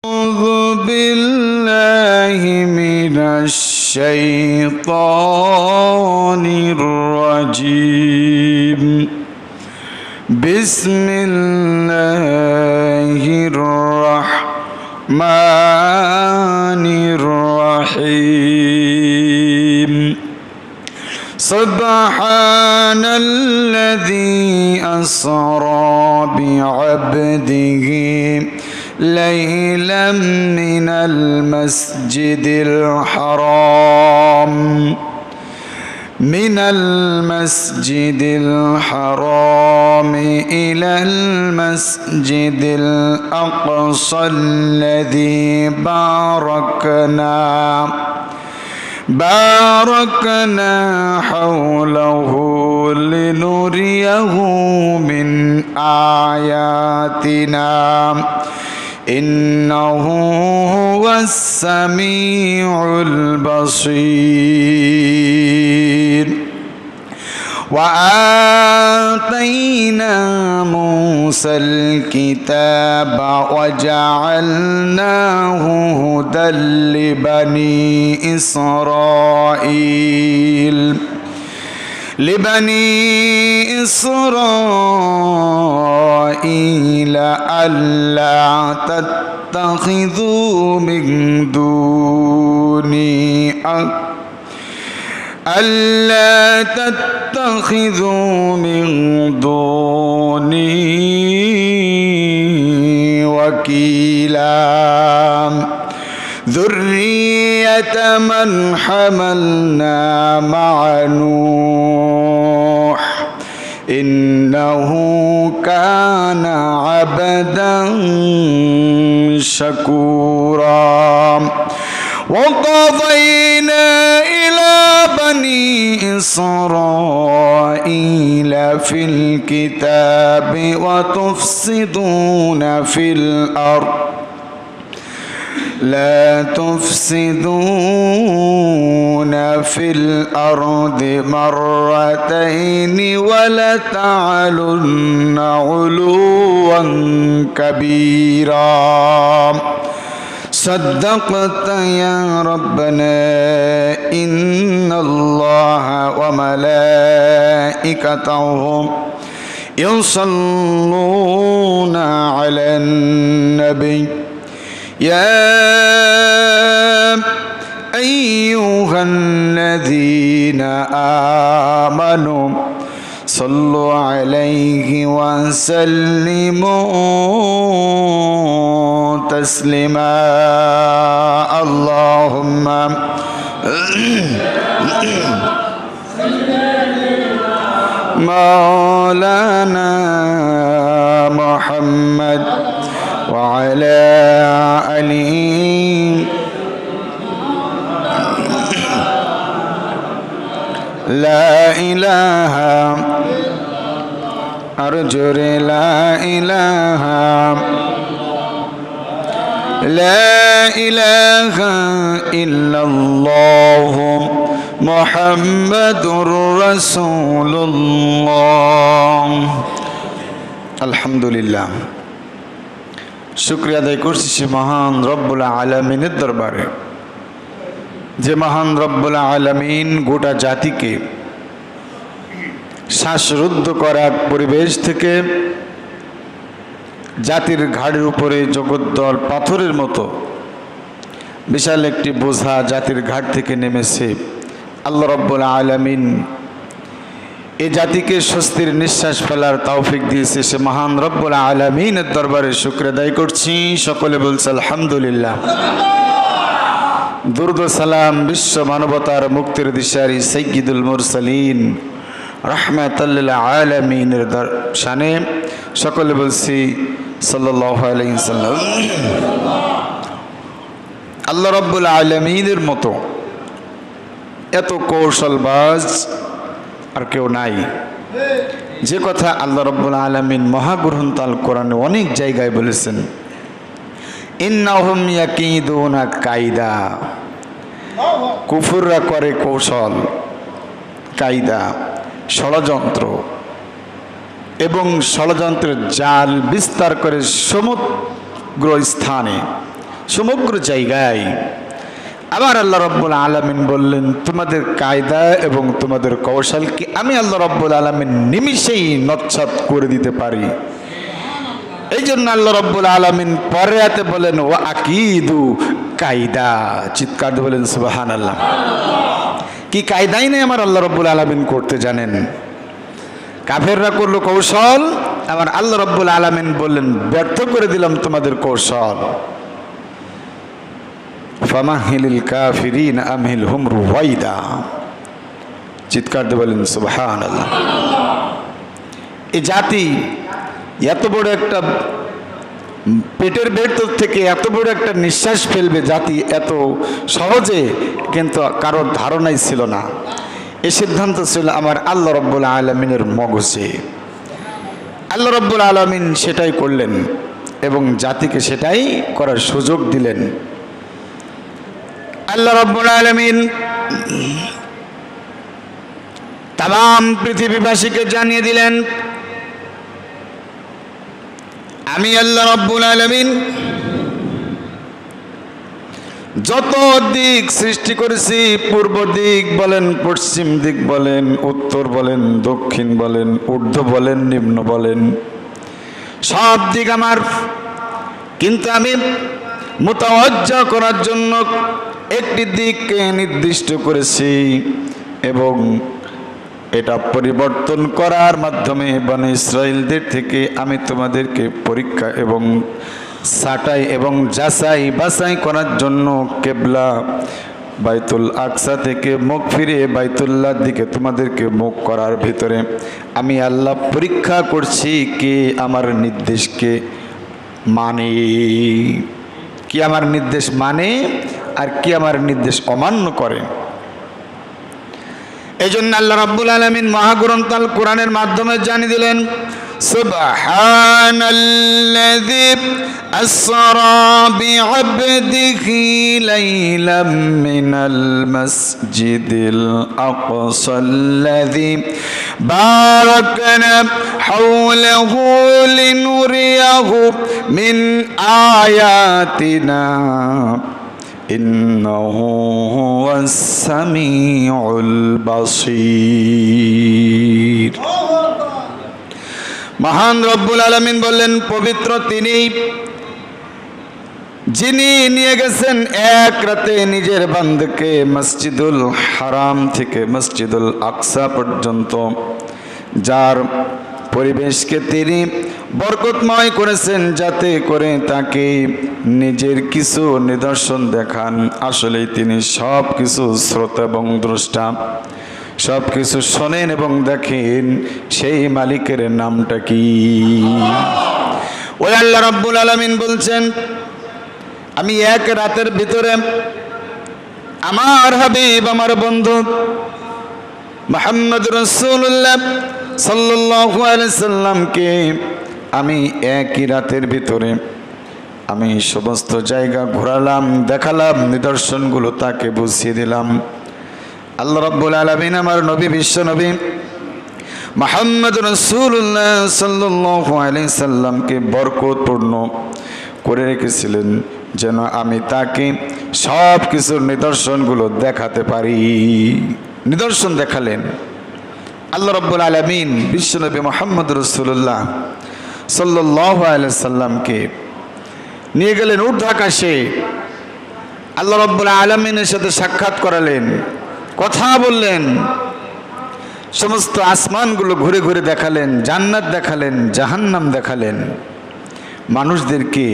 أعوذ بالله من الشيطان الرجيم. بسم الله الرحمن الرحيم. سبحان الذي أسرى بعبده ليلا من المسجد الحرام إلى المسجد الأقصى الذي باركنا حوله لنريه من آياتنا إنه هو السميع البصير. وآتينا موسى الكتاب وجعلناه هدى لبني إسرائيل ألا تتخذوا من دوني وكيلا ذرية من حملنا مع نوح إنه كان عبدا شكورا. وقضينا إلى بني إسرائيل في الكتاب لا تفسدون في الأرض مرتين ولتعلن علوا كبيرا. صدقت يا ربنا إن الله وملائكته يصلون على النبي يا أيها الذين آمنوا صلوا عليه وسلموا تسليما. اللهم مولانا محمد وعلى آله لا إله أرجو لا إله إلا الله محمد رسول الله. আলহামদুলিল্লাহ, শুকরিয়া আদায় করছি সে মহান রব্বুল আলামিনের দরবারে, যে মহান রব্বুল আলামিন গোটা জাতিকে শ্বাসরুদ্ধ করা পরিবেশ থেকে জাতির ঘাড়ের উপরে জগদ্দল পাথরের মতো বিশাল একটি বোঝা জাতির ঘাট থেকে নেমেছে। আল্লাহ রব্বুল আলামিন এ জাতিকে স্বস্তির নিঃশ্বাস ফেলার তৌফিক দিয়েছে, সে মহান রব্বুল আলামিনের দরবারে শুকরিয়া আদায় করছি। সকলে বলছে আলহামদুলিল্লাহ। দুরূদ সালাম বিশ্ব মানবতার মুক্তির দিশারি সাইয়্যিদুল মুরসালিন রাহমাতাল লিল আলামিনের শানে সকলে বলছি সাল্লাল্লাহু আলাইহি ওয়াসাল্লাম। আল্লাহ রাব্বুল আলামিনের মতো এত কৌশলবাজ আর কেউ নাই, যে কথা আল্লাহ রাব্বুল আলামিন মহাগ্রন্থ আল কোরআনে অনেক জায়গায় বলেছেন, ইন্নাহুম ইয়াকিদুনা কায়দা, কুফররা করে কৌশল, কায়দা, ষড়যন্ত্র এবং ষড়যন্ত্রের জাল বিস্তার করে সমগ্র স্থানে সমগ্র জায়গায়। আবার আল্লাহ রাব্বুল আলামিন বললেন, তোমাদের কায়দা এবং তোমাদের কৌশল কি আমি আল্লাহ রাব্বুল আলামিন নিমিষেই নচ্ছাদ করে দিতে পারি। এই জন্য আল্লাহ রাব্বুল আলামিন পরে আয়াতে বলেন, ও আকিদু কায়দা। চিৎকার দিয়ে বলেন সুবহানাল্লাহ। কি কায়দাই নেই আমার আল্লাহ রাব্বুল আলামিন করতে জানেন। কাফেররা করলো কৌশল, আমার আল্লাহ রাব্বুল আলামিন বললেন ব্যর্থ করে দিলাম তোমাদের কৌশল। ফামাহিলিল কাফিরিন আমহিলহুম রুওয়াইদা। চিৎকার দিয়ে বলেন সুবহানাল্লাহ। এই জাতি এত বড় একটা পেটের ভেতর থেকে এত বড় একটা নিঃশ্বাস ফেলবে জাতি এত সহজে কিন্তু কারোর ধারণাই ছিল না। এই সিদ্ধান্ত ছিল আমার আল্লাহ রাব্বুল আলামিনের মগজে। আল্লাহ রাব্বুল আলামিন সেটাই করলেন এবং জাতিকে সেটাই করার সুযোগ দিলেন। আল্লাহ রাব্বুল আলামিন তাম পৃথিবীবাসীকে জানিয়ে দিলেন, আমি আল্লাহ রাব্বুল আলামিন যত দিক সৃষ্টি করেছি, পূর্ব দিক বলেন, পশ্চিম দিক বলেন, উত্তর বলেন, দক্ষিণ বলেন, ঊর্ধ্ব বলেন, নিম্ন বলেন, সব দিক আমার। কিন্তু আমি মুতাওয়াজ্জা করার জন্য একটি দিককে নির্দিষ্ট করেছি এবং এটা পরিবর্তন করার মাধ্যমে বনি ইসরাইলদের থেকে আমি তোমাদেরকে পরীক্ষা এবং ছাঁটাই এবং যাচাই বাছাই করার জন্য কেবলা বাইতুল আকসা থেকে মুখ ফিরে বাইতুল্লাহর দিকে তোমাদেরকে মুখ করার ভিতরে আমি আল্লাহ পরীক্ষা করছি কে আমার নির্দেশকে মানে, কি আমার নির্দেশ মানে আর কি আমার নির্দেশ অমান্য করে। এই জন্য আল্লাহ রাব্বুল আলামিন মহাগ্রন্থ আল কোরআনের মাধ্যমে জানিয়ে দিলেন, সুবহানাল্লাযী আসরা বিআবদিহি লাইলাম মিনাল মাসজিদিল আকসাল্লাযী বারাকনা হাওলাহু লিনুরিয়াহু মিন আয়াতিনা ইন্নাহু হুয়াস সামিউল বাসীর। মহান রব্বুল আলামিন বললেন, পবিত্র তিনি যিনি নিয়ে গেছেন এক রাতে নিজের বান্দাকে মসজিদুল হারাম থেকে মসজিদুল আকসা পর্যন্ত, যার পরিবেশকে তিনি বরকতময় করেছেন যাতে করে তাকে নিজের কিছু নিদর্শন দেখান। আসলে তিনি সব কিছু শ্রোতা এবং দ্রষ্টা, সব কিছু শোনেন এবং দেখেন। সেই মালিকের নামটা কি? ওই আল্লাহ রাব্বুল আলামিন বলছেন, আমি এক রাতের ভিতরে আমার হাবিব আমার বন্ধু মুহাম্মদ রাসূলুল্লাহ সাল্লাল্লাহু আলাইহি সাল্লামকে আমি একই রাতের ভিতরে আমি সমস্ত জায়গা ঘোরালাম, দেখালাম, নিদর্শনগুলো তাকে বুঝিয়ে দিলাম। আল্লাহ রাব্বুল আলামিন আমার নবী বিশ্ব নবী মুহাম্মদ রাসূলুল্লাহ সাল্লাল্লাহু আলাইহি সাল্লামকে বরকতপূর্ণ করে রেখেছিলেন যেন আমি তাকে সব কিছুর নিদর্শনগুলো দেখাতে পারি। নিদর্শন দেখালেন আল্লাহ রাব্বুল আলামিন বিশ্ব নবী মুহাম্মদ রাসূলুল্লাহ সাল্লাল্লাহু আলাইহি সাল্লামকে নিয়ে গেলেন ঊর্ধ্ব আকাশে। আল্লাহ রাব্বুল আলামিনের সাথে সাক্ষাৎ করালেন, কথা বললেন, সমস্ত আসমানগুলো ঘুরে ঘুরে দেখালেন, জান্নাত দেখালেন, জাহান্নাম দেখালেন। মানুষদেরকে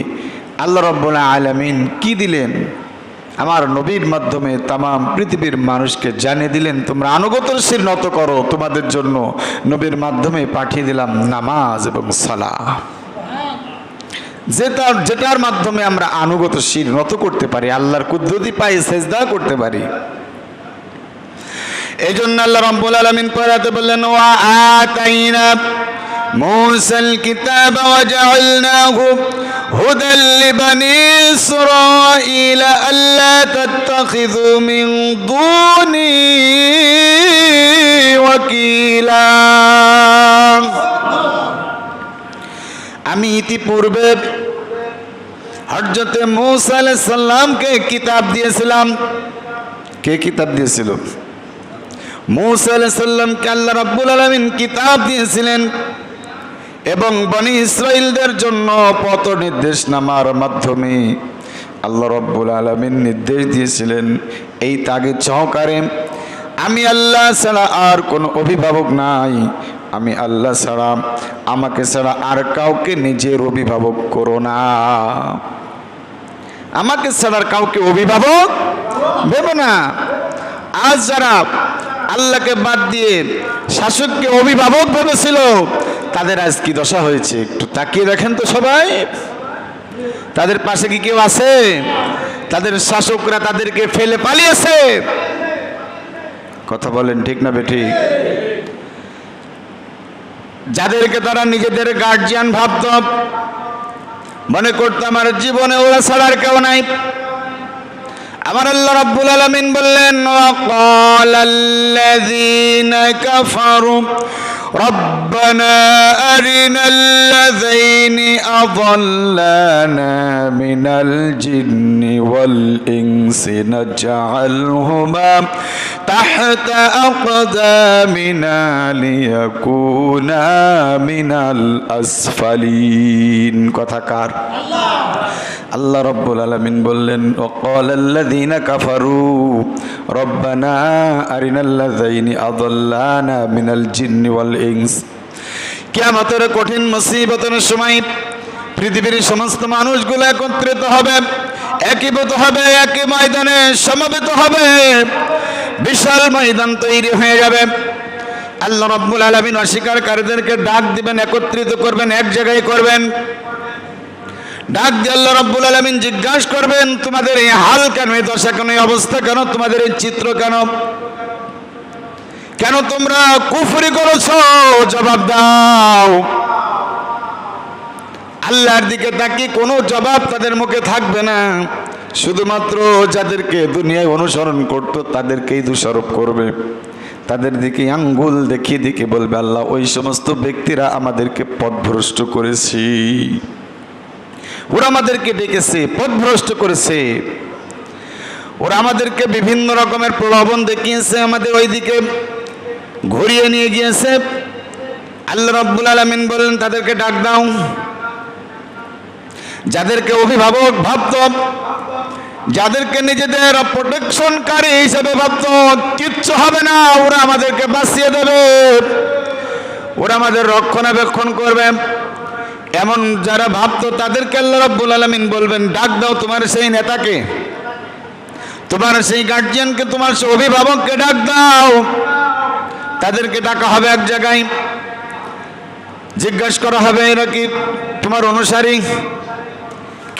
আল্লাহ রাব্বুল আলামিন কি দিলেন? আমার নবীর মাধ্যমে তামাম পৃথিবীর মানুষকে জানিয়ে দিলেন, তোমরা আনুগত্যের শির নত করো। তোমাদের জন্য নবীর মাধ্যমে পাঠিয়ে দিলাম নামাজ এবং সালাহ, যেটার মাধ্যমে আমরা আনুগত্য শির নত করতে পারি, আল্লাহর কুদরতি পায়ে সেজদা করতে পারি। এই জন্য আল্লাহ রাব্বুল আলামিন পড়াতে বললেন, ওয়া আতাইনা মুসাল কিতাব ওয়া জাআলনাহু হুদাল লিবানি ইসরাঈল আল্লা তাত্তাখিযু মিন দুনি ওয়াকিলা। আমি ইতিপূর্বে হযরতে মূসা আলাইহিস সালামকে কিতাব দিয়েছিলাম। কে কিতাব দিয়েছিল? মূসা আলাইহিস সালামকে আল্লাহ রাব্বুল আলামিন কিতাব দিয়েছিলেন এবং বনি ইসরাইলদের জন্য পথ নির্দেশনামার মাধ্যমে আল্লাহ রাব্বুল আলামিন নির্দেশ দিয়েছিলেন এই তাগিদ সহকারে, আমি আল্লাহ ছাড়া আর কোনো অভিভাবক নাই, আমি আল্লাহ ছাড়া, আমাকে ছাড়া আর কাউকে নিজের অভিভাবক করো না। আমাকে ছাড়া আর কাউকে অভিভাবক ভেবো না। আজ যারা আল্লাহকে বাদ দিয়ে শাসককে অভিভাবক ভেবেছিল তাদের আজ কি দশা হয়েছে একটু তাকিয়ে দেখেন তো সবাই। তাদের পাশে কি কেউ আছে? তাদের শাসকরা তাদেরকে ফেলে পালিয়েছে। কথা বলেন ঠিক না বেঠিক? যাদেরকে তারা নিজেদের গার্জিয়ান ভাবত, মনে করত আমার জীবনে ওরা ছাড়া আর কেউ নাই, আমার আল্লাহ রাব্বুল আলামিন বললেন ওয়াকালাল্লাযীনা কাফারু রব্বানা আরিনাল্লাযীনি আযাল্লানা মিনাল জিন্নি ওয়াল ইনসি নাজআলহুমা তাহতা আকদামিনা লিয়াকুনা মিনাল আসফালিন। কথাকার আল্লাহ রাব্বুল আলামিন বললেন ওয়াকালাল্লাযীনা কাফারু রব্বানা আরিনাল্লাযীনি আযাল্লানা মিনাল জিন্নি ওয়াল ইনস। কিয়ামতের কঠিন মুসিবতের সময় পৃথিবীর সমস্ত মানুষগুলো একত্রিত হবে, একীভূত হবে, একই ময়দানে সমবেত হবে, বিশাল ময়দান তৈরি হয়ে যাবে। আল্লাহ রাব্বুল আলামিন অস্বীকারীদেরকে ডাক দিবেন, একত্রিত করবেন, এক জায়গায় করবেন। ডাক দিয়ে আল্লাহ রাব্বুল আলামিন জিজ্ঞাসা করবেন তোমাদের এই হাল কেন, এই দশা কেন, এই অবস্থা কেন, তোমাদের এই চিত্র কেন, কেন তোমরা কুফরি করেছো? জবাব দাও। আল্লাহর দিকে তাকিয়ে কোনো জবাব তাদের মুখে থাকবে না। শুধুমাত্র যাদেরকে দুনিয়ায় অনুসরণ করতো তাদেরকেই দোষারোপ করবে, তাদের দিকে আঙ্গুল দেখিয়ে দিকে বলবে আল্লাহ ওই সমস্ত ব্যক্তিরা আমাদেরকে পথভ্রষ্ট করেছে, ওরা আমাদেরকে ডেকেছে, পথভ্রষ্ট করেছে, ওরা আমাদেরকে বিভিন্ন রকমের প্রলোভন দেখিয়েছে, আমাদের ওই দিকে ঘুরিয়ে নিয়ে গিয়েছে। আল্লাহ রাব্বুল আলামিন বলেন তাদেরকে ডাক দাও। যাদেরকে অভিভাবক ভাবত, যাদেরকে নিজেদের প্রোটেকশনকারী হিসেবে ভাবত, কিচ্ছু হবে না, ওরা আমাদেরকে বাঁচিয়ে দেবে, ওরা আমাদের রক্ষণাবেক্ষণ করবে, এমন যারা ভাবতো তাদেরকে আল্লাহ রাব্বুল আলামিন বলবেন ডাক দাও তোমার সেই নেতাকে, তোমার সেই গার্জিয়ানকে, তোমার সেই অভিভাবককে ডাক দাও। তাদেরকে ডাকা হবে এক জায়গায়, জিজ্ঞাসা করা হবে এরা কি তোমার অনুসারী?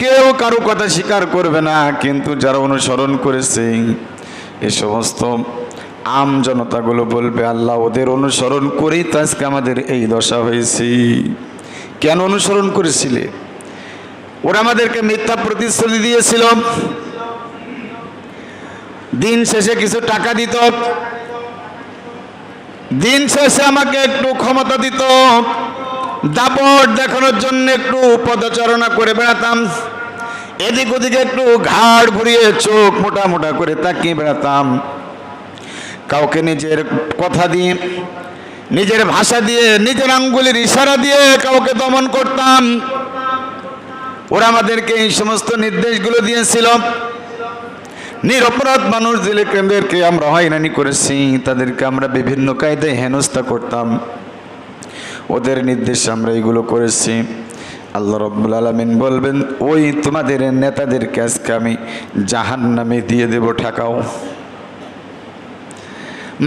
কেউ কারো কথা স্বীকার করবে না, কিন্তু যারা অনুসরণ করেছে এ সমস্ত আম জনতাগুলো বলবে আল্লাহ ওদের অনুসরণ করেই তো আজকে আমাদের এই দশা হয়েছে। কেন অনুসরণ করেছিলে? ওরা আমাদেরকে মিথ্যা প্রতিশ্রুতি দিয়েছিল, দিন শেষে কিছু টাকা দিত, দিন শেষে আমাকে একটু ক্ষমতা দিত, দাপট দেখানোর জন্য একটু পদচারণা করে বেড়াতাম, এদিক ওদিকে একটু ঘাড় ঘুরিয়ে চোখ মোটা মোটা করে তাকিয়ে বেড়াতাম, কাউকে নিজের কথা দিয়ে, নিজের ভাষা দিয়ে, নিজের আঙ্গুলের ইশারা দিয়ে কাউকে দমন করতাম। ওরা আমাদেরকে এই সমস্ত নির্দেশগুলো দিয়েছিল। নিরপরাধ মানুষদেরকে আমরা হয়রানি করেছি, তাদেরকে আমরা বিভিন্ন কায়দায় হেনস্থা করতাম, ওদের নির্দেশে আমরা এগুলো করেছি। আল্লাহ রাব্বুল আলামিন বলবেন ওই তোমাদের নেতাদেরকে আজকে আমি জাহান্নামে দিয়ে দেব ঠেকাও।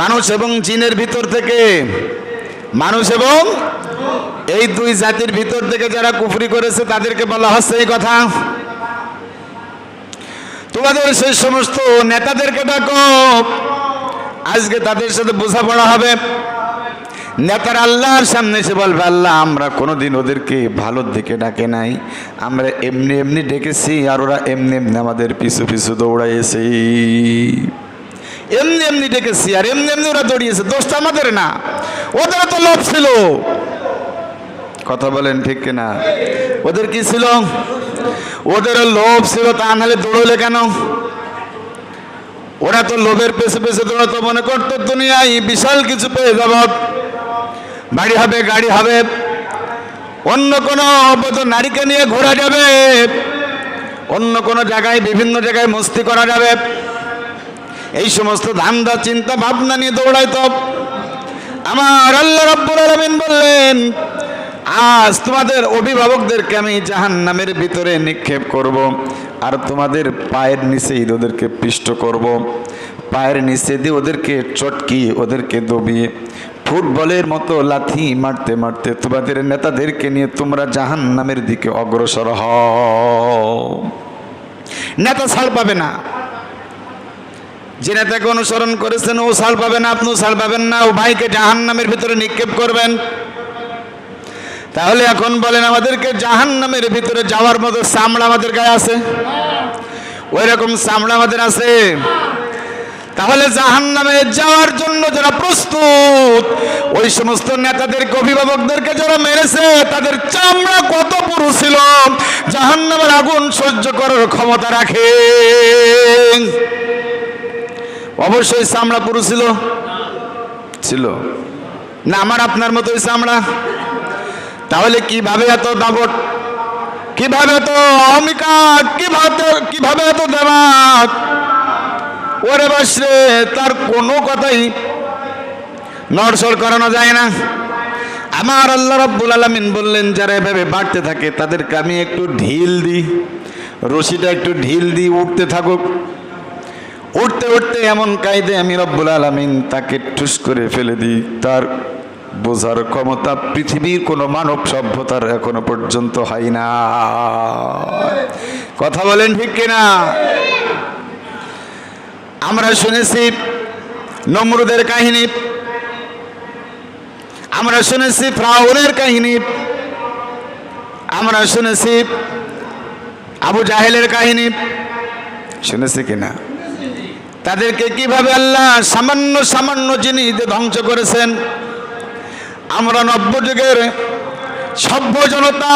মানুষ এবং জিনের ভিতর থেকে, মানুষ এবং এই দুই জাতির ভিতর থেকে যারা কুফরি করেছে তাদেরকে বলা হচ্ছে এই কথা, তোমাদের সেই সমস্ত নেতাদেরকে ডাকো, আজকে তাদের সাথে বোঝাপড়া হবে। নেতারা আল্লাহর সামনে এসে বলবে আল্লাহ আমরা কোনোদিন ওদেরকে ভালোর দিকে ডাকে নাই, আমরা এমনি এমনি ডেকেছি আর ওরা এমনি এমনি আমাদের পিছু পিছু দৌড়াইছে, এমনি এমনি ডেকেছি আর এমনি এমনি ওরা দৌড়িয়েছে, দোষটা আমাদের না, ওদের তো লোভ ছিল। কথা বলেন ঠিক কিনা? ওদের কি ছিল? ওদের লোভ ছিল, তা নাহলে দৌড়লে কেন? ওরা তো লোভের পেছে পেছে দৌড়াতো, মনে করতো দুনিয়ায় বিশাল কিছু পেয়ে যাব, বাড়ি হবে, গাড়ি হবে, অন্য কোনো নারীকে নিয়ে ঘোরা যাবে, অন্য কোনো জায়গায় বিভিন্ন জায়গায় মস্তি করা যাবে, এই সমস্ত ধান্দা চিন্তা ভাবনা নিয়ে দৌড়াইতো। আমার আল্লাহ রাব্বুল আলামিন বললেন, আজ তোমাদের অভিভাবকদেরকে আমি জাহান্নামের ভিতরে নিক্ষেপ করব, আর তোমাদের পায়ের নিচেই ওদেরকে পিষ্ট করব, পায়ের নিচে দিয়ে ওদেরকে চটকি, ওদেরকে দবিয়ে ফুটবলের মতো লাথি মারতে মারতে তোমাদের নেতাদেরকে নিয়ে তোমরা জাহান্নামের দিকে অগ্রসর হও। নেতা ছাড় পাবে না, যে নেতাকে অনুসরণ করেছেন ও ছাড় পাবে না, আপনিও ছাড় পাবেন না, ও ভাইকে জাহান্নামের ভিতরে নিক্ষেপ করবেন। তাহলে এখন বলেন, আমাদেরকে জাহান্নামের ভিতরে যাওয়ার মতো চামড়া আমাদের গায়ে আছে? ওই রকম চামড়া আমাদের আছে? তাহলে জাহান্নামে যাওয়ার জন্য যারা প্রস্তুত, ওই সমস্ত নেতাদেরকে, অভিভাবকদেরকে যারা মেরেছে, তাদের চামড়া কত পুরু ছিল, জাহান্নামের আগুন সহ্য করার ক্ষমতা রাখে? অবশ্যই চামড়া পুরু ছিল, ছিল না আমার আপনার মতোই চামড়া? তাহলে কিভাবে এত দাবট, কিভাবে এত অহমিকা, কিভাবে এত দেমাক? ওরে বাসরে, তার কোনো কথাই নড়চড় করানো যায় না। আমার আল্লাহ রাব্বুল আলামিন বললেন, যারা এভাবে বাড়তে থাকে তাদেরকে আমি একটু ঢিল দিই, রশিটা একটু ঢিল দিই, উঠতে থাকুক, উঠতে উঠতে এমন কায়দে আমি রব্বুল আলামিন তাকে ঠুস করে ফেলে দিই, তার বোঝার ক্ষমতা পৃথিবীর কোনো মানব সভ্যতার এখনো পর্যন্ত হয় না। কথা বলেন ঠিক কিনা? আমরা শুনেছি নমরুদের কাহিনী, আমরা শুনেছি ফিরআউনের কাহিনী, আমরা শুনেছি আবু জাহেলের কাহিনী, শুনেছি কিনা? তাদেরকে কিভাবে আল্লাহ সামান্য সামান্য জিনিস দিয়ে ধ্বংস করেছেন। আমরা নব্য যুগের সভ্য জনতা,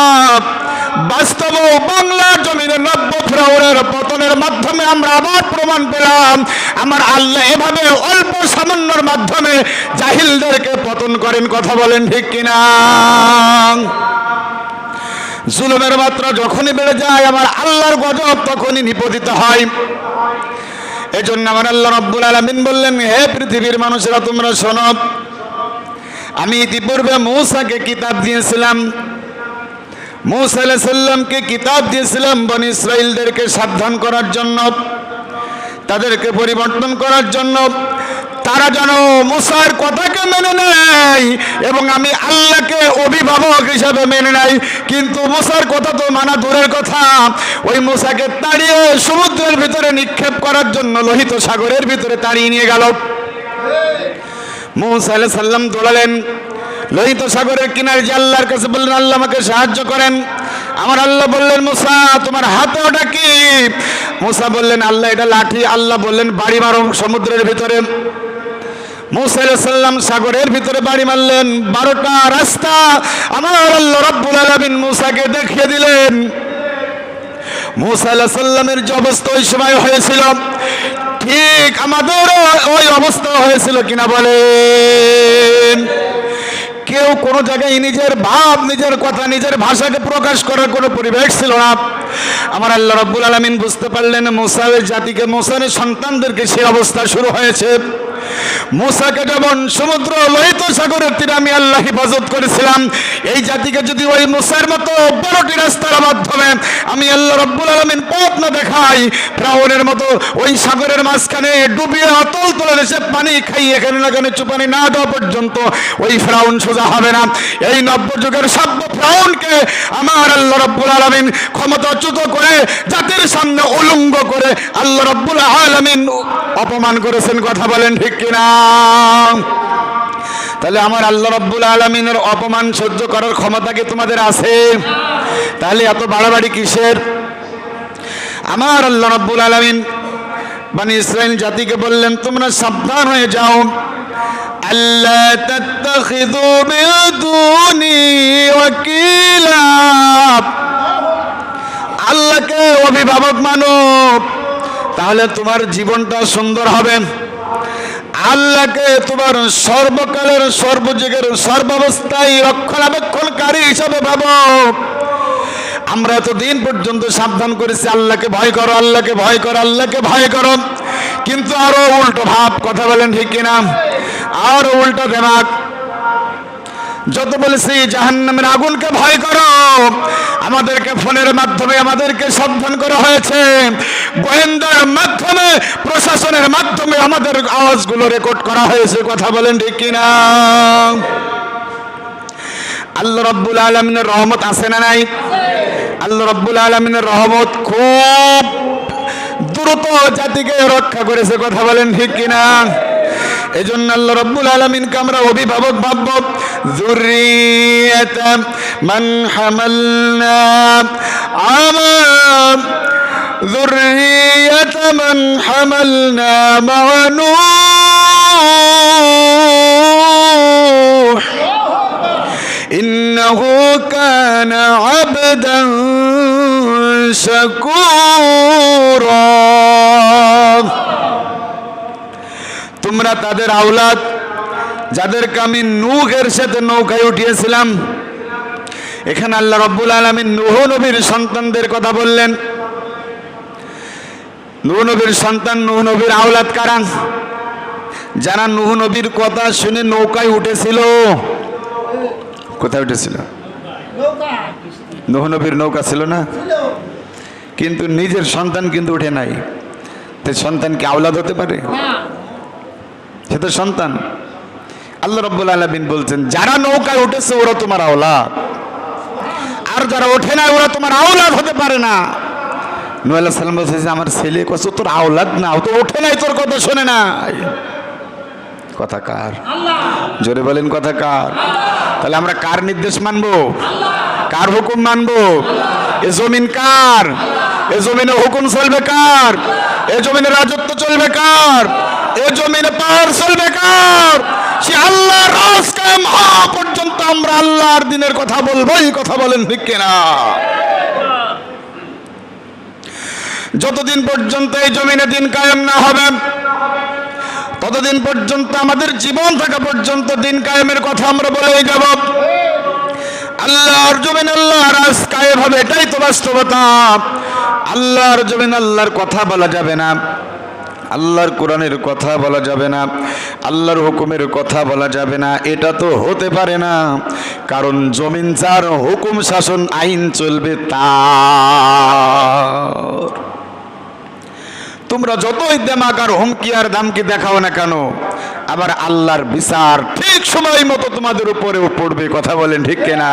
বাস্তব বাংলার জমিনে নব্য ফিরআউনের পতনের মাধ্যমে আমরা আবার প্রমাণ পেলাম, আমার আল্লাহ এভাবে অল্প সামান্যর মাধ্যমে জাহিলদেরকে পতন করেন। কথা বলেন ঠিক কিনা? জুলুমের মাত্রা যখনই বেড়ে যায়, আমার আল্লাহর গজব তখনই নিপতিত হয়। এজন্য আমার আল্লাহ রাব্বুল আলামিন বললেন, হে পৃথিবীর মানুষেরা, তোমরা শোনো, আমি ইতিপূর্বে মূসাকে কিতাব দিয়েছিলাম, মূসা আলাইহিস সালামকে কিতাব দিয়েছিলাম বনি ইসরাইলদেরকে সাবধান করার জন্য, তাদেরকে পরিবর্তন করার জন্য, তারা যেন মূসার কথাকে মেনে নেয় এবং আমি আল্লাহকে অভিভাবক হিসাবে মেনে নেয়। কিন্তু মূসার কথা তো মানা দূরের কথা, ওই মূসাকে তাড়িয়ে সমুদ্রের ভিতরে নিক্ষেপ করার জন্য লোহিত সাগরের ভিতরে তাড়িয়ে নিয়ে গেল। মূসা আলাইহিস সালাম দৌড়ালেন লোহিত সাগরের কিনারে, যে আল্লাহর কাছে বললেন, আল্লাহ আমাকে সাহায্য করেন। আমার আল্লাহ বললেন, মূসা তোমার হাতে ওটা কি? মূসা বললেন, আল্লাহ এটা লাঠি। আল্লাহ বললেন, বাড়ি মারো সমুদ্রের ভিতরে। মূসা আলাইহিস সালাম সাগরের ভিতরে বাড়ি মারলেন। 12টা রাস্তা আমার আল্লাহ রাব্বুল আলামিন মূসাকে দেখিয়ে দিলেন। মূসা আলাইহিস সালামের যে অবস্থা ওই সময় হয়েছিল, ঠিক আমাদেরও ওই অবস্থা হয়েছিল কিনা বলেন? কেউ কোনো জায়গায় নিজের ভাব, নিজের কথা, নিজের ভাষাকে প্রকাশ করার কোনো পরিবেশ ছিল না। আমার আল্লাহ রাব্বুল আলামিন বুঝতে পারলেন, মূসার জাতিকে, মূসার সন্তানদেরকে সেই অবস্থা শুরু হয়েছে। মূসাকে যেমন সমুদ্র লোহিত সাগরের তীরে আমি আল্লাহ হেফাজত করেছিলাম, এই জাতিকে যদি ওই মূসার মতো 12টি রাস্তার মাধ্যমে আমি আল্লাহ রাব্বুল আলামিন পথ না দেখাই, ফিরআউনের মতো ওই সাগরের মাঝখানে ডুবিয়ে অতল তলে এসে পানি খাই, এখানে না কেন চুপানি না দেওয়া পর্যন্ত ওই ফিরআউন সোজা হবে না। এই নব্য যুগের সভ্য ফিরআউনকে আমার আল্লাহ রাব্বুল আলামিন ক্ষমতাচ্যুত করে, জাতির সামনে উলঙ্গ করে আল্লাহ রাব্বুল আলামিন অপমান করেছেন। কথা বলেন ঠিক কিনা? তাহলে আমার আল্লাহ রাব্বুল আলামিনের অপমান সহ্য করার ক্ষমতা কি তোমাদের আছে? তাহলে এত বাড়াবাড়ি কিসের? আমার আল্লাহ রাব্বুল আলামিন বনি ইসরাইল জাতিকে বললেন, তোমরা সাবধান হয়ে যাও, আল্লাহ তাত্তাখিযু বিদুনি ওয়াকিলা, আল্লাহকে অভিভাবক মানো, তাহলে তোমার জীবনটা সুন্দর হবে। আল্লাহকে তোমার সর্বকালের সর্বযুগের সর্বাবস্থায় রক্ষণাবেক্ষণকারী হিসাবে ভাবো। আমরা এতদিন পর্যন্ত সাবধান করেছি আল্লাহকে ভয় করো, আল্লাহকে ভয় করো, আল্লাহকে ভয় করো, কিন্তু আরো উল্টো ভাব, কথা বলেন ঠিক কিনা? আরো উল্টো দেমাগ। যত বলেছি জাহান্নামের আগুনকে ভয় করো, আমাদেরকে ফোনের মাধ্যমে আমাদেরকে সাবধান করা হয়েছে, গোয়েন্দার মাধ্যমে, প্রশাসনের মাধ্যমে আমাদের আওয়াজগুলো রেকর্ড করা হয়েছে, কথা বলেন ঠিক কিনা? আল্লাহ রাব্বুল আলামিনের রহমত আছে না নাই? আল্লাহ রাব্বুল আলামিনের রহমত খুব দ্রুত জাতিকে রক্ষা করেছে, কথা বলেন ঠিক কিনা? এজন্য আল্লাহ রাব্বুল আলামিনকে আমরা অভিভাবক ভাবব। যুররিয়াতাম মান হামালনা আমা যুররিয়াতাম মান হামালনা মা নূহ ইন্নাহু কানা আবদান শাকুরা। তোমরা তাদের আওলাদ, যাদেরকে আমি নূহের সাথে নৌকায় উঠিয়েছিলাম। এখানে আল্লাহ রাব্বুল আলামিন নূহ নবীর সন্তানদের কথা বললেন। নূহ নবীর সন্তান, নূহ নবীর আওলাদ কারা? যারা নূহ নবীর কথা শুনে নৌকায় উঠেছিল। কোথায় উঠেছিল? নূহ নবীর নৌকা ছিল না, কিন্তু নিজের সন্তান কিন্তু উঠে নাই। তো সন্তান কি আওলাদ হতে পারে? সে তো সন্তান। আল্লাহ রাব্বুল আলামিন বলছেন যারা নৌকায় উঠেছে ওরা তোমার আওলাদ, আর যারা ওঠে না ওরা তোমার আওলাদ হতে পারে না। নূহ আলাইহিস সালাম বলছে আমার ছেলে কত তোর আওলাদ না, ও তো ওঠে নাই, তোর কথা শোনে না। কথা কার? জোরে বলেন কথা কার? তাহলে আমরা কার নির্দেশ মানবো? কার হুকুম মানবো? এ জমিন কার? এ জমিনে হুকুম চলবে কার? এ জমিনে রাজত্ব চলবে কার? এ জমিনে পাওয়ার চলবে কার? সে আল্লাহর রাজ কায়েম হওয়া পর্যন্ত আমরা আল্লাহর দিনের কথা বলবোই, কথা বলেন ঠিক কিনা? যতদিন পর্যন্ত এই জমিনে দিন কায়েম না হবে, ততদিন পর্যন্ত আমাদের জীবন থাকা পর্যন্ত দিন কায়েমের কথা আমরা বলেই যাব। আল্লাহর জমিন আল্লাহর রাজ কায়েম হবে, এটাই তো বাস্তবতা। আল্লাহর জমিন আল্লাহর কথা বলা যাবে না, আল্লাহর কোরআনের কথা বলা যাবে না, আল্লাহর হুকুমের কথা বলা যাবে না, এটা তো হতে পারে না। কারণ জমিন যার, হুকুম শাসন আইন চলবে তার। তোমরা যতই দেমাগ আর হুমকি আর দামকি দেখাও না কেন, আবার আল্লাহর বিচার ঠিক সময় মতো তোমাদের উপরেও পড়বে, কথা বলেন ঠিক কিনা?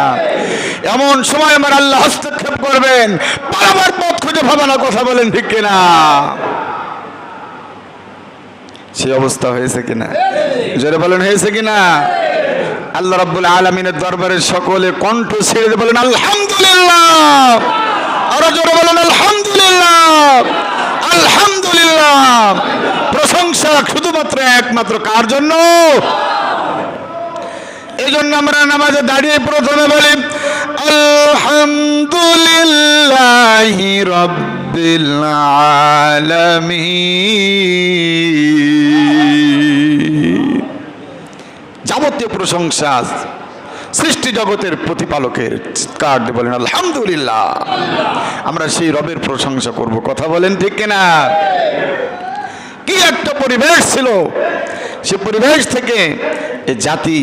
এমন সময় আমার আল্লাহ হস্তক্ষেপ করবেন, পালাবার পথ খুঁজে পাবে না, কথা বলেন ঠিক কিনা? সে অবস্থা হয়েছে কিনা? জোরে বলেন হয়েছে কিনা? আল্লাহ রাব্বুল আলামিনের দরবারে সকলে কণ্ঠ ছেড়ে বলেন আলহামদুলিল্লাহ। আরো জোরে বলেন আলহামদুলিল্লাহ, আলহামদুলিল্লাহ। প্রশংসা শুধুমাত্র একমাত্র কার জন্য? এই জন্য আমরা নামাজে দাঁড়িয়ে প্রথমে বলি আলহামদুলিল্লাহি রাব্বিল আলামিন। যাবতীয় প্রশংসা সৃষ্টি জগতের প্রতিপালকের, চিৎকার দিয়ে বলেন আলহামদুলিল্লাহ। আমরা সেই রবের প্রশংসা করব, কথা বলেন ঠিক কিনা? কি একটা পরিবেশ ছিল, সে পরিবেশ থেকে এই জাতি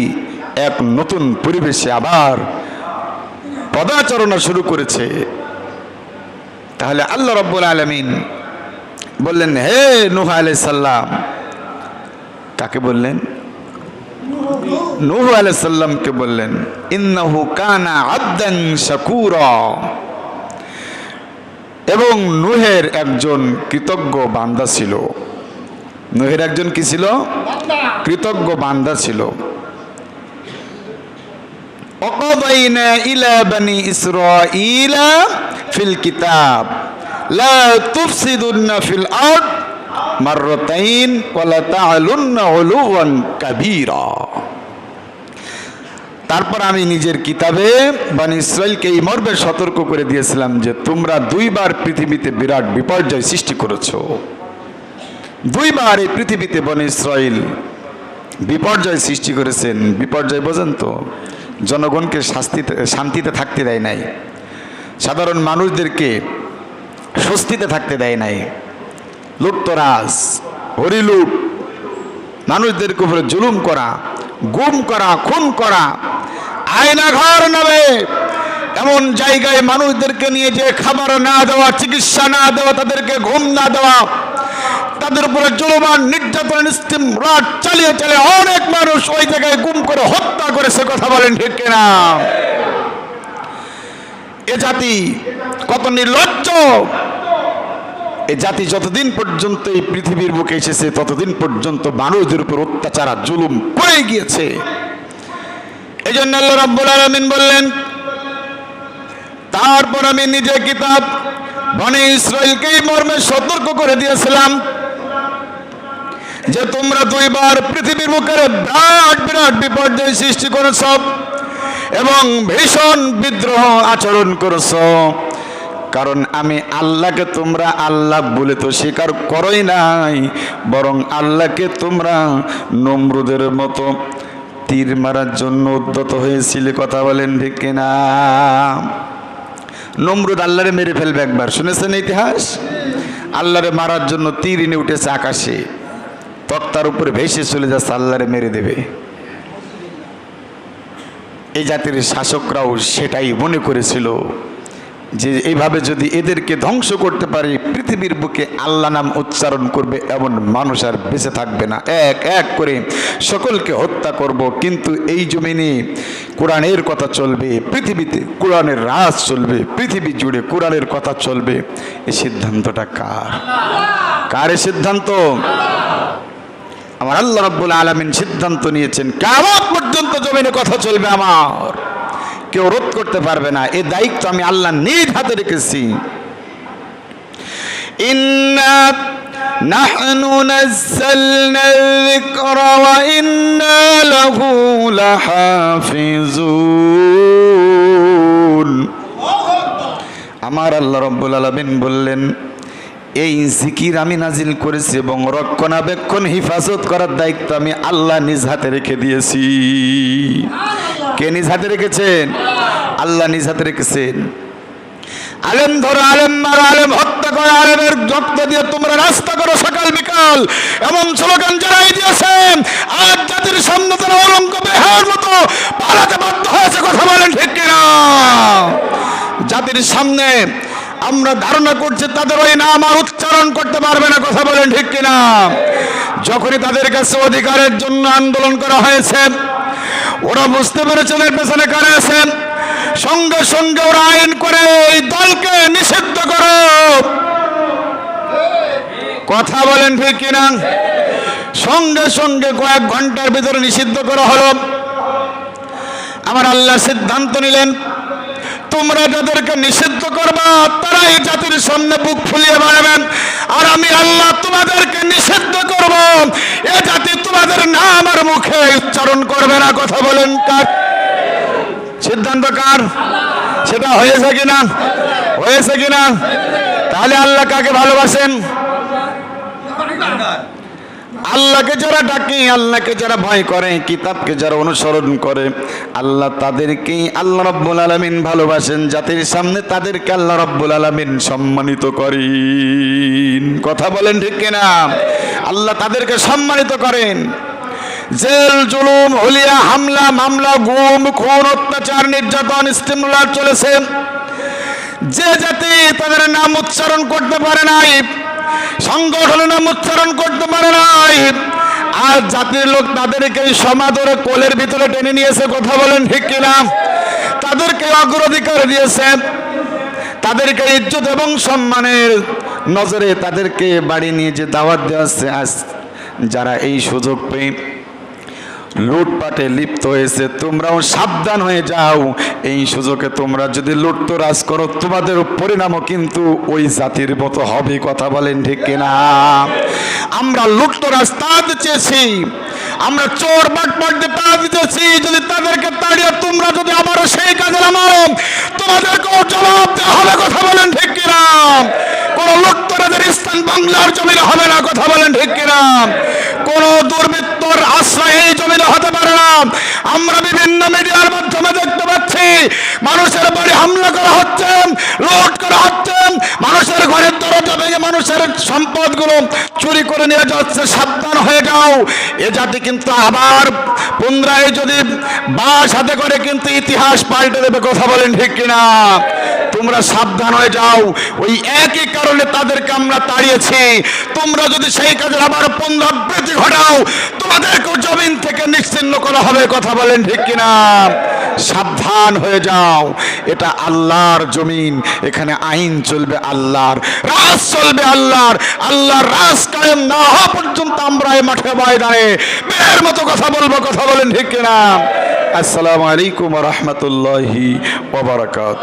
এক নতুন পরিবেশে আবার পদাচরণা শুরু করেছে। তাহলে আল্লাহ রাব্বুল আলামিন বললেন হে নূহ আলাইহিস সালাম, কাকে বললেন? নূহ আলাইহিস সালামকে বললেন ইন্নাহু কানা আবদান শাকুরা। এবং নূহের একজন কৃতজ্ঞ বান্দা ছিল। নূহের একজন কি ছিল? কৃতজ্ঞ বান্দা ছিল। وقضينا إلى بني إسرائيل في الكتاب لا تفسدن في الأرض مرتين ولا تعلن علوا كبيرا। তারপর আমি নিজের কিতাবে বনী ইসরাইলকে এই মর্মে সতর্ক করে দিয়েছিলাম যে তোমরা দুইবার পৃথিবীতে বিরাট বিপর্যয় সৃষ্টি করেছো। দুইবার এই পৃথিবীতে বনী ইসরাইল বিপর্যয় সৃষ্টি করেছেন। বিপর্যয় বোঝেন তো? জনগণকে শান্তিতে থাকতে দেয় নাই, সাধারণ মানুষদেরকে স্বস্তিতে থাকতে দেয় নাই। লুটতরাজ, হরিলুট, মানুষদের উপরে জুলুম করা, গুম করা, খুন করা, আয়নাঘর নামে এমন জায়গায় মানুষদেরকে নিয়ে যে খাবার না দেওয়া, চিকিৎসা না দেওয়া, তাদেরকে ঘুম না দেওয়া, তাদের উপরে জুলুমান নির্যাতন ইস্তেমরার চালিয়ে চালিয়ে অনেক মানুষ ওই জায়গায় গুম করে হত্যা করেছে। কথা বলেন ঠিক কিনা? এ জাতি কত নির্লজ্জ! এ জাতি যতদিন পর্যন্ত এই পৃথিবীর বুকে এসেছে ততদিন পর্যন্ত মানুষদের উপর অত্যাচার জুলুম করে গিয়েছে। এই জন্য আল্লাহ রাব্বুল আলামিন বললেন, তারপর আমি নিজে কিতাব বনী ইসরাইলকে এই মর্মে সতর্ক করে দিয়েছিলাম যে তোমরা দুইবার পৃথিবীর বুকে বিরাট বিরাট বিপর্যয় সৃষ্টি করেছ এবং ভীষণ বিদ্রোহ আচরণ করেছ। কারণ আমি আল্লাহকে তোমরা আল্লাহ বলে তো স্বীকার করোই নাই, বরং আল্লাহকে তোমরা নমরুদের মতো তীর মারার জন্য উদ্যত হয়েছিলে। কথা বলেন ঠিক কিনা? নমরুদ আল্লাহরে মেরে ফেলবে একবার, শুনেছেন ইতিহাস? আল্লাহরে মারার জন্য তীর এনে উঠেছে আকাশে, তক্তার উপরে ভেসে চলে যাচ্ছে, আল্লাহরে মেরে দেবে। এই জাতির শাসকরাও সেটাই মনে করেছিল যে এইভাবে যদি এদেরকে ধ্বংস করতে পারি, পৃথিবীর বুকে আল্লাহ নাম উচ্চারণ করবে এমন মানুষ আর বেঁচে থাকবে না, এক এক করে সকলকে হত্যা করব। কিন্তু এই জমিনে কোরআনের কথা চলবে, পৃথিবীতে কোরআনের রাজ চলবে, পৃথিবী জুড়ে কোরআনের কথা চলবে। এই সিদ্ধান্তটা কার? কার এই সিদ্ধান্ত? আমার আল্লাহ রাব্বুল আলামিন সিদ্ধান্ত নিয়েছেন কিয়ামত পর্যন্ত জমিনে কথা চলবে আমার, কেউ রোধ করতে পারবে না। এই দায়িত্ব আমি আল্লাহ নিজ হাতে রেখেছি। ইন্না নাহনু নাযালনা যিকরা ওয়া ইন্না লাহু লাহাফিজুন। আমার আল্লাহ রাব্বুল আলামিন বললেন, এই জিকির আমি নাজিল করেছি এবং রক্ষণাবেক্ষণ হিফাজত করার দায়িত্ব আমি আল্লাহ নিজ হাতে রেখে দিয়েছি। কে নিজ হাতে রেখেছেন? আল্লাহ নিজ হাতে রেখেছেন। আলেম ধরো, আলেম মারো, আলেম হত্যা করো, আলেমের রক্ত দিয়ে তোমরা রাস্তা করো সকাল বিকাল, এমন স্লোগান জানাই দিয়েছেন। আজ জাতির সামনে তারা অলঙ্ক বেহার মতো পালাতে বাধ্য হয়েছে। কথা বলেন ঠিক কিনা? জাতির সামনে আমরা ধারণা করছি তাদের ওই নাম আর উচ্চারণ করতে পারবে না। কথা বলেন ঠিক কিনা? যখনই তাদের কাছে অধিকারের জন্য আন্দোলন করা হয়েছে, ওরা বুঝতে পেরেছে এর পেছনে কারা আছেন, সঙ্গে সঙ্গে ওরা আইন করে এই দলকে নিষিদ্ধ করো। কথা বলেন ঠিক কিনা? সঙ্গে সঙ্গে কয়েক ঘন্টার ভিতরে নিষিদ্ধ করা হলো। আমার আল্লাহ সিদ্ধান্ত নিলেন, তোমরা যাদেরকে নিষিদ্ধ করবা তারাই জাতির সামনে বুক ফুলিয়ে বেড়াবেন, আর আমি আল্লাহ তোমাদেরকে নিষিদ্ধ করব। এ জাতি তোমাদের নাম আর মুখে উচ্চারণ করবে না। কথা বলেন কার সিদ্ধান্ত? কার? সেটা হয়েছে কিনা? হয়েছে কিনা? তাহলে আল্লাহ কাকে ভালোবাসেন? আল্লাহকে যারা ডাকে, আল্লাহকে যারা ভয় করে, কিতাবকে যারা অনুসরণ করে, আল্লাহ তাদেরকেই আল্লাহ রাব্বুল আলামিন ভালোবাসেন। জাতির সামনে তাদেরকে আল্লাহ রাব্বুল আলামিন সম্মানিত করেন। কথা বলেন ঠিক কিনা? আল্লাহ তাদেরকে সম্মানিত করেন। জেল, জুলুম, হুলিয়া, হামলা, মামলা, গুম, খুন, অত্যাচার, নির্যাতন, ইস্তেমরার চলেছে। যে জাতি তাদের নাম উচ্চারণ করতে পারে নাই, সংগঠনের নাম উচ্চারণ করতে পারে নাই, আর জাতির লোক তাদেরকে সমাদরে কোলের ভিতরে টেনে নিয়েছে। কথা বলেন ঠিক কিনা? তাদেরকে অগ্রাধিকার দিয়েছে, তাদেরকে ইজ্জত এবং সম্মানের নজরে তাদেরকে বাড়ি নিয়ে যে দাওয়াত দেওয়া হচ্ছে। আজ যারা এই সুযোগ পেয়ে লুটপাটে লিপ্ত হয়েছে, তোমরাও সাবধান হয়ে যাও। এই সুযোগে তোমরা যদি লুটতরাজ করো, তোমাদের পরিণামও কিন্তু ওই জাতির মতো হবে। কথা বলেন ঠিক কিনা? আমরা লুটতরাজ তাদের চেয়েছি, আমরা চোর বাটপাটদের তাড়া দিতেছি, যদি তাদেরকে তাড়িয়ে তোমরা যদি আবারও সেই কাজে নামো, তোমাদেরকেও জবাব দেওয়া হবে। কথা বলেন ঠিক কিনা? কোন লুটতরাদের স্থান বাংলার জমিনে হবে না। কথা বলেন ঠিক কিনা? কোন দুর্বৃত্তর আশ্রয় এই জমিনে হতে পারে না। আমরা বিভিন্ন মিডিয়ার মাধ্যমে দেখতে পাচ্ছি মানুষের বাড়ি হামলা করা হচ্ছে, লুট করা হচ্ছে, মানুষের ঘরের দরজা ভেঙে মানুষের সম্পদগুলো চুরি করে নিয়ে যাচ্ছে। সাবধান হয়ে যাও, এ জাতি কিন্তু আবার পুনরায় যদি বাস হাতে করে কিন্তু ইতিহাস পাল্টে দেবে। কথা বলেন ঠিক কিনা? তোমরা সাবধান হয়ে যাও। ওই একই কারণে তাদেরকে আমরা তাড়িয়েছি। তোমরা যদি সেই কাজের আবার পুনরাবৃত্তি ঘটাও, তোমাদেরকে জমিন থেকে নিশ্চিহ্ন করা হবে। কথা বলেন ঠিক কিনা? সাবধান হয়ে যাও, এটা আল্লাহর জমিন, এখানে আইন চলবে আল্লাহর, রাজ চলবে আল্লাহর। আল্লাহর রাজ কায়েম না হওয়া পর্যন্ত আমরা এই মাঠে ময়দানে মেয়ের মতো কথা বলবো। কথা বলেন ঠিক কিনা? আসসালামু আলাইকুম ওয়া রাহমাতুল্লাহি ওয়া বারাকাতুহু।